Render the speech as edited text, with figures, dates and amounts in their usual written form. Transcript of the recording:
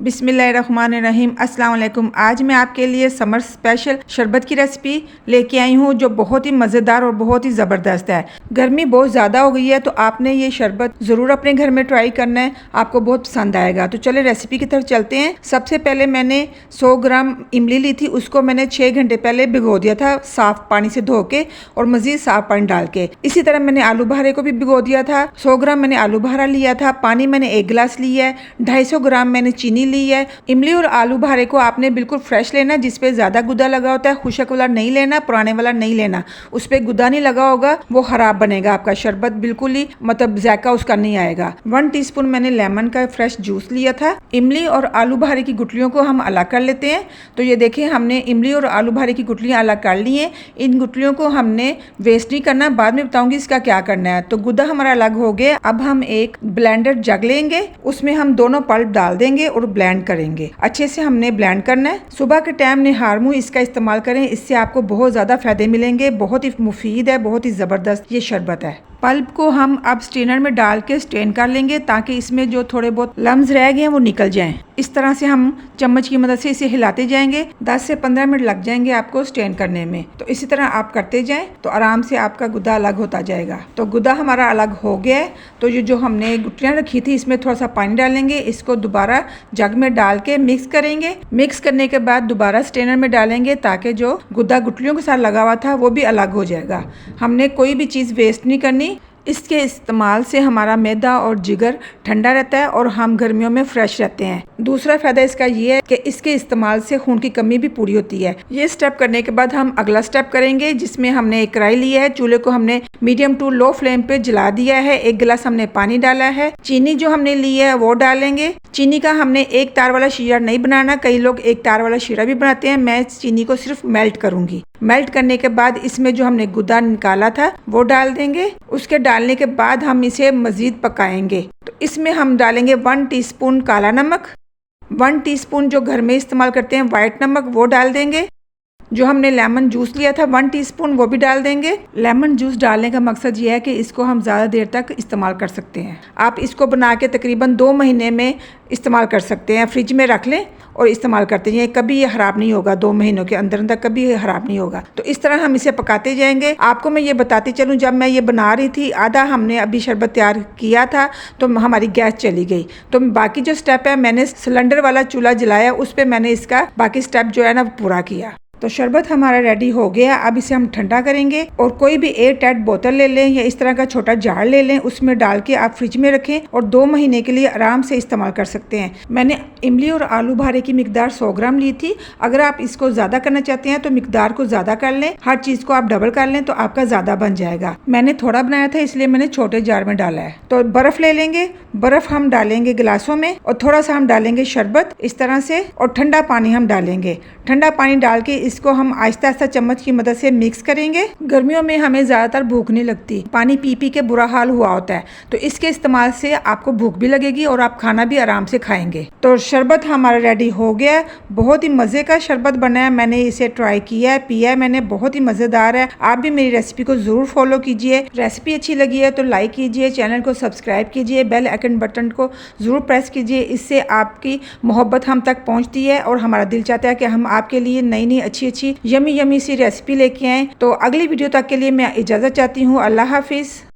बिस्मिल्लाहिर्रहमानिर्रहीम। अस्सलाम वालेकुम। आज मैं आपके लिए समर स्पेशल शरबत की रेसिपी लेके आई हूँ जो बहुत ही मज़ेदार और बहुत ही ज़बरदस्त है। गर्मी बहुत ज़्यादा हो गई है तो आपने ये शरबत ज़रूर अपने घर में ट्राई करना है, आपको बहुत पसंद आएगा। तो चले रेसिपी की तरफ चलते हैं। सबसे पहले मैंने 100 ग्राम इमली ली थी, उसको मैंने 6 घंटे पहले भिगो दिया था साफ़ पानी से धो के और मज़ीद साफ़ पानी डाल के। इसी तरह मैंने आलू बहारे को भी भिगो दिया था। 100 ग्राम मैंने आलू बहारा लिया था, पानी मैंने 1 गिलास लिया है, 250 ग्राम मैंने चीनी ली है। इमली और आलू बहारे को आपने बिल्कुल फ्रेश लेना, जिस पे ज़्यादा गुदा लगा होता है। खुशक वाला नहीं लेना, पुराने वाला नहीं लेना, उस पर गुदा नहीं लगा होगा, वो ख़राब बनेगा आपका शरबत, बिल्कुल ही मतलब जायका उसका नहीं आएगा। 1 टीस्पून मैंने लेमन का फ्रेश जूस लिया था। इमली और आलू बहारे की गुठलियों को हम अलग कर लेते हैं। तो ये देखें, हमने इमली और आलू बहारे की गुठलियाँ अलग कर ली हैं। इन गुठलियों को हमने वेस्ट नहीं करना, बाद में बताऊंगी इसका क्या करना है। तो गुदा हमारा अलग हो गया। अब हम एक ब्लेंडर जग लेंगे, उसमें हम दोनों पल्प डाल देंगे और ब्लेंड करेंगे। अच्छे से हमने ब्लेंड करना है। सुबह के टाइम निहार मुंह इसका इस्तेमाल करें, इससे आपको बहुत ज़्यादा फायदे मिलेंगे। बहुत ही मुफीद है, बहुत ही ज़बरदस्त ये शरबत है। पल्प को हम अब स्ट्रेनर में डाल के स्ट्रेन कर लेंगे ताकि इसमें जो थोड़े बहुत लम्स रह गए हैं वो निकल जाएं। इस तरह से हम चम्मच की मदद से इसे हिलाते जाएंगे। 10 से 15 मिनट लग जाएंगे आपको स्ट्रेन करने में। तो इसी तरह आप करते जाएं तो आराम से आपका गुदा अलग होता जाएगा। तो गुदा हमारा अलग हो गया है। तो ये जो हमने गुठलियाँ रखी थी इसमें थोड़ा सा पानी डालेंगे, इसको दोबारा जग में डाल के मिक्स करेंगे। मिक्स करने के बाद दोबारा स्ट्रेनर में डालेंगे ताकि जो गुदा गुठलियों के साथ लगा हुआ था वो भी अलग हो जाएगा। हमने कोई भी चीज़ वेस्ट नहीं करनी। इसके इस्तेमाल से हमारा मैदा और जिगर ठंडा रहता है और हम गर्मियों में फ्रेश रहते हैं। दूसरा फ़ायदा इसका ये है कि इसके इस्तेमाल से खून की कमी भी पूरी होती है। ये स्टेप करने के बाद हम अगला स्टेप करेंगे, जिसमें हमने एक कढ़ाई ली है। चूल्हे को हमने मीडियम टू लो फ्लेम पे जला दिया है। 1 गिलास हमने पानी डाला है। चीनी जो हमने ली है वो डालेंगे। चीनी का हमने एक तार वाला शीरा नहीं बनाना, कई लोग एक तार वाला शीरा भी बनाते हैं। मैं चीनी को सिर्फ मेल्ट करूंगी। मेल्ट करने के बाद इसमें जो हमने गुदा निकाला था वो डाल देंगे। उसके डालने के बाद हम इसे मज़ीद पकाएंगे। तो इसमें हम डालेंगे 1 टीस्पून काला नमक, 1 टीस्पून जो घर में इस्तेमाल करते हैं वाइट नमक वो डाल देंगे। जो हमने लेमन जूस लिया था 1 टीस्पून वो भी डाल देंगे। लेमन जूस डालने का मकसद ये है कि इसको हम ज़्यादा देर तक इस्तेमाल कर सकते हैं। आप इसको बना के तकरीबन 2 महीने में इस्तेमाल कर सकते हैं। फ्रिज में रख लें और इस्तेमाल करते हैं, कभी ये ख़राब नहीं होगा। 2 महीनों के अंदर अंदर कभी ये ख़राब नहीं होगा। तो इस तरह हम इसे पकाते जाएंगे। आपको मैं ये बताती चलूँ, जब मैं ये बना रही थी आधा हमने अभी शरबत तैयार किया था तो हमारी गैस चली गई। तो बाकी जो स्टेप है मैंने सिलेंडर वाला चूल्हा जलाया, उस पर मैंने इसका बाकी स्टेप जो है ना पूरा किया। तो शरबत हमारा रेडी हो गया। अब इसे हम ठंडा करेंगे और कोई भी एयर टाइट बोतल ले लें या इस तरह का छोटा जार ले लें, उसमें डाल के आप फ्रिज में रखें और 2 महीने के लिए आराम से इस्तेमाल कर सकते हैं। मैंने इमली और आलू बहारे की मिकदार 100 ग्राम ली थी। अगर आप इसको ज़्यादा करना चाहते हैं तो मिकदार को ज़्यादा कर लें, हर चीज़ को आप डबल कर लें तो आपका ज़्यादा बन जाएगा। मैंने थोड़ा बनाया था इसलिए मैंने छोटे जार में डाला है। तो बर्फ़ ले लेंगे, बर्फ़ हम डालेंगे गिलासों में और थोड़ा सा हम डालेंगे शरबत इस तरह से, और ठंडा पानी हम डालेंगे। ठंडा पानी डाल के इसको हम आहिस्ता आहिस्ता चम्मच की मदद से मिक्स करेंगे। गर्मियों में हमें ज़्यादातर भूख नहीं लगती, पानी पी पी के बुरा हाल हुआ होता है। तो इसके इस्तेमाल से आपको भूख भी लगेगी और आप खाना भी आराम से खाएंगे। तो शरबत हमारा रेडी हो गया। बहुत ही मज़े का शरबत बना है। मैंने इसे ट्राई किया है, पिया है मैंने, बहुत ही मज़ेदार है। आप भी मेरी रेसिपी को ज़रूर फॉलो कीजिए। रेसिपी अच्छी लगी है तो लाइक कीजिए, चैनल को सब्सक्राइब कीजिए, बेल आइकन बटन को ज़रूर प्रेस कीजिए। इससे आपकी मोहब्बत हम तक पहुँचती है और हमारा दिल चाहता है कि हम आपके लिए नई नई अच्छी अच्छी यमी यमी सी रेसिपी लेके आएँ। तो अगली वीडियो तक के लिए मैं इजाज़त चाहती हूँ। अल्लाह हाफिज़।